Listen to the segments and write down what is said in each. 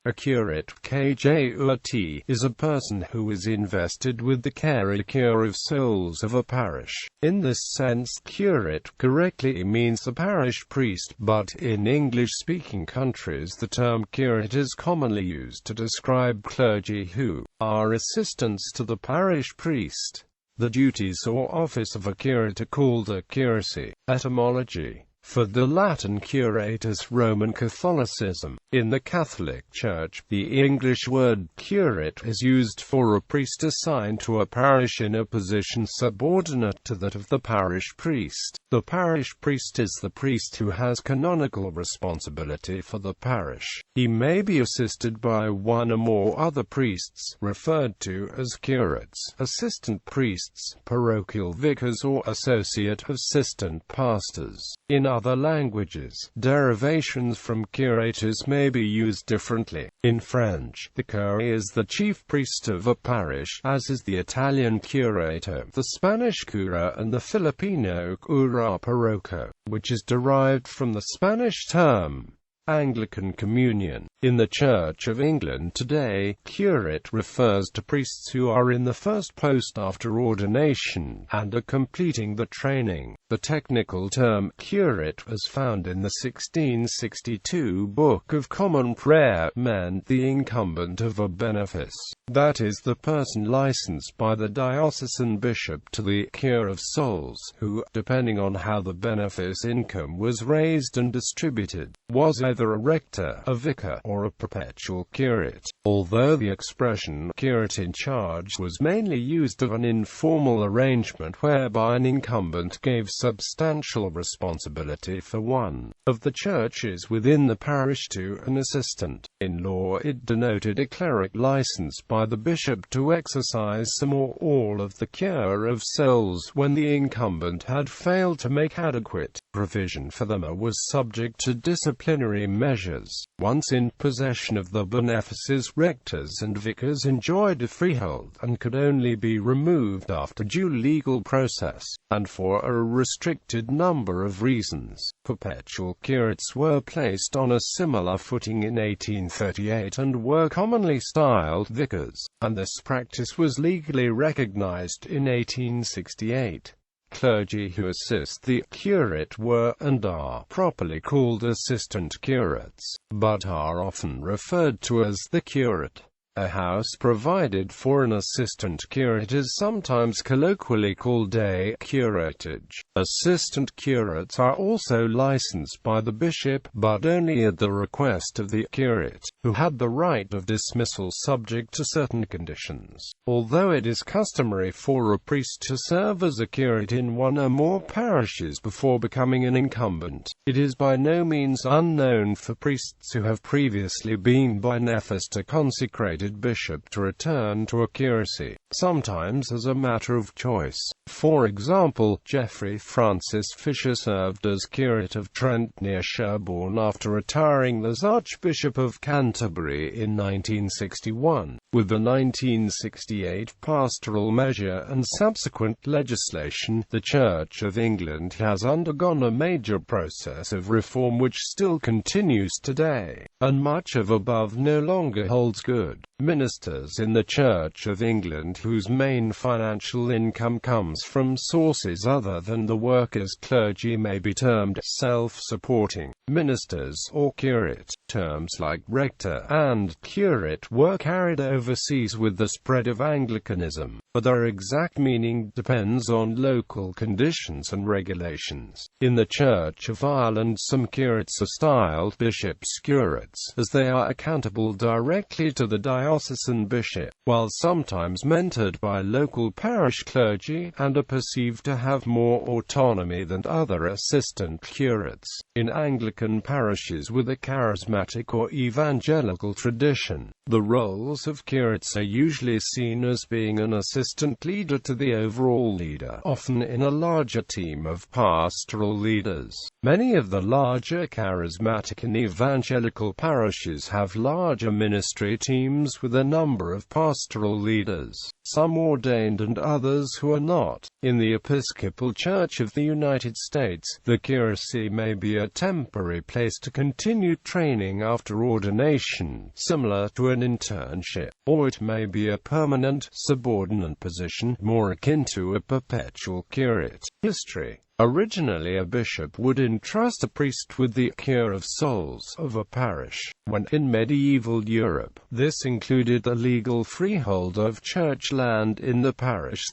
A curate, ~kjʊərᵻt, is a person who is invested with the care and cure of souls of a parish. In this sense, curate correctly means the parish priest, but in English-speaking countries the term curate is commonly used to describe clergy who are assistants to the parish priest. The duties or office of a curate are called a curacy. Etymology. For the Latin curatus Roman Catholicism. In the Catholic Church, the English word curate is used for a priest assigned to a parish in a position subordinate to that of the parish priest. The parish priest is the priest who has canonical responsibility for the parish. He may be assisted by one or more other priests, referred to as curates, assistant priests, parochial vicars or associate assistant pastors. In other languages, derivations from curators may be used differently. In French, the curé is the chief priest of a parish, as is the Italian curato, the Spanish cura and the Filipino cura parroquio, which is derived from the Spanish term Anglican communion. In the Church of England today, curate refers to priests who are in the first post after ordination, and are completing the training. The technical term curate, as found in the 1662 Book of Common Prayer, meant the incumbent of a benefice, that is, the person licensed by the diocesan bishop to the cure of souls, who, depending on how the benefice income was raised and distributed, was either a rector, a vicar, or a perpetual curate. Although the expression curate in charge was mainly used of an informal arrangement whereby an incumbent gave substantial responsibility for one of the churches within the parish to an assistant. In law it denoted a cleric licensed by the bishop to exercise some or all of the cure of souls when the incumbent had failed to make adequate provision for them or was subject to disciplinary measures. Once in possession of the benefices, rectors and vicars enjoyed a freehold, and could only be removed after due legal process, and for a restricted number of reasons. Perpetual curates were placed on a similar footing in 1838 and were commonly styled vicars, and this practice was legally recognized in 1868. Clergy who assist the curate were, and are, properly called assistant curates, but are often referred to as the curate. A house provided for an assistant curate is sometimes colloquially called a curatage. Assistant curates are also licensed by the bishop, but only at the request of the curate, who had the right of dismissal subject to certain conditions. Although it is customary for a priest to serve as a curate in one or more parishes before becoming an incumbent, it is by no means unknown for priests who have previously been beneficed or consecrated bishop to return to a curacy, sometimes as a matter of choice. For example, Geoffrey Francis Fisher served as curate of Trent near Sherborne after retiring as Archbishop of Canterbury in 1961. With the 1968 pastoral measure and subsequent legislation, the Church of England has undergone a major process of reform which still continues today, and much of above no longer holds good. Ministers in the Church of England whose main financial income comes from sources other than the workers' clergy may be termed self-supporting ministers or curate. Terms like rector and curate were carried overseas with the spread of Anglicanism, but their exact meaning depends on local conditions and regulations. In the Church of Ireland, some curates are styled bishops' curates, as they are accountable directly to the diocesan bishop, while sometimes mentored by local parish clergy, and are perceived to have more autonomy than other assistant curates. In Anglican parishes with a charismatic or evangelical tradition, The roles of curates are usually seen as being an assistant leader to the overall leader, often in a larger team of pastoral leaders. Many of the larger charismatic and evangelical parishes have larger ministry teams with a number of pastoral leaders, some ordained and others who are not. In the Episcopal Church of the United States, the curacy may be a temporary place to continue training after ordination, similar to an internship, or it may be a permanent, subordinate position, more akin to a perpetual curate. History. Originally, a bishop would entrust a priest with the cure of souls of a parish. When in medieval Europe, this included the legal freehold of church land in the parish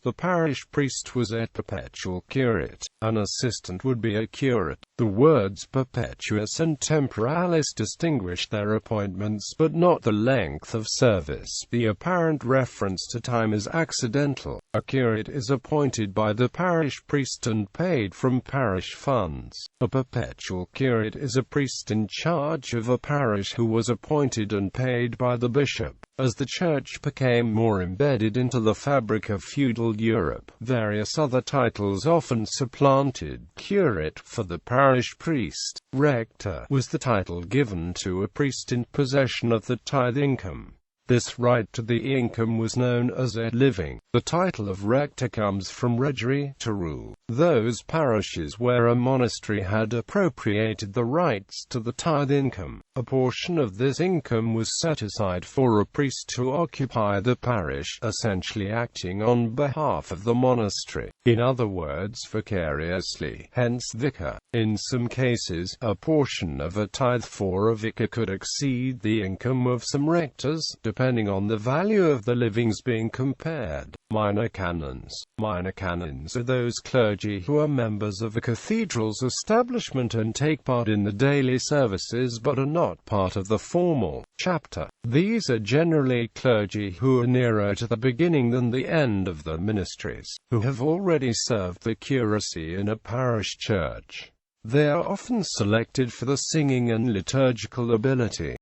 priest was a perpetual curate. An assistant would be a curate. The words perpetuus and temporalis distinguish their appointments but not the length of service. The apparent reference to time is accidental. A curate is appointed by the parish priest and paid from parish funds. A perpetual curate is a priest in charge of a parish who was appointed and paid by the bishop. As the church became more embedded into the fabric of feudal Europe, various other titles often supplanted curate for the parish priest. Rector was the title given to a priest in possession of the tithe income. This right to the income was known as a living. The title of rector comes from regere, to rule. Those parishes where a monastery had appropriated the rights to the tithe income, a portion of this income was set aside for a priest to occupy the parish, essentially acting on behalf of the monastery. In other words, vicariously, hence vicar. In some cases, a portion of a tithe for a vicar could exceed the income of some rectors, depending on the value of the livings being compared. Minor canons. Minor canons are those clergy who are members of a cathedral's establishment and take part in the daily services but are not part of the formal chapter. These are generally clergy who are nearer to the beginning than the end of the ministries, who have already served the curacy in a parish church. They are often selected for the singing and liturgical ability.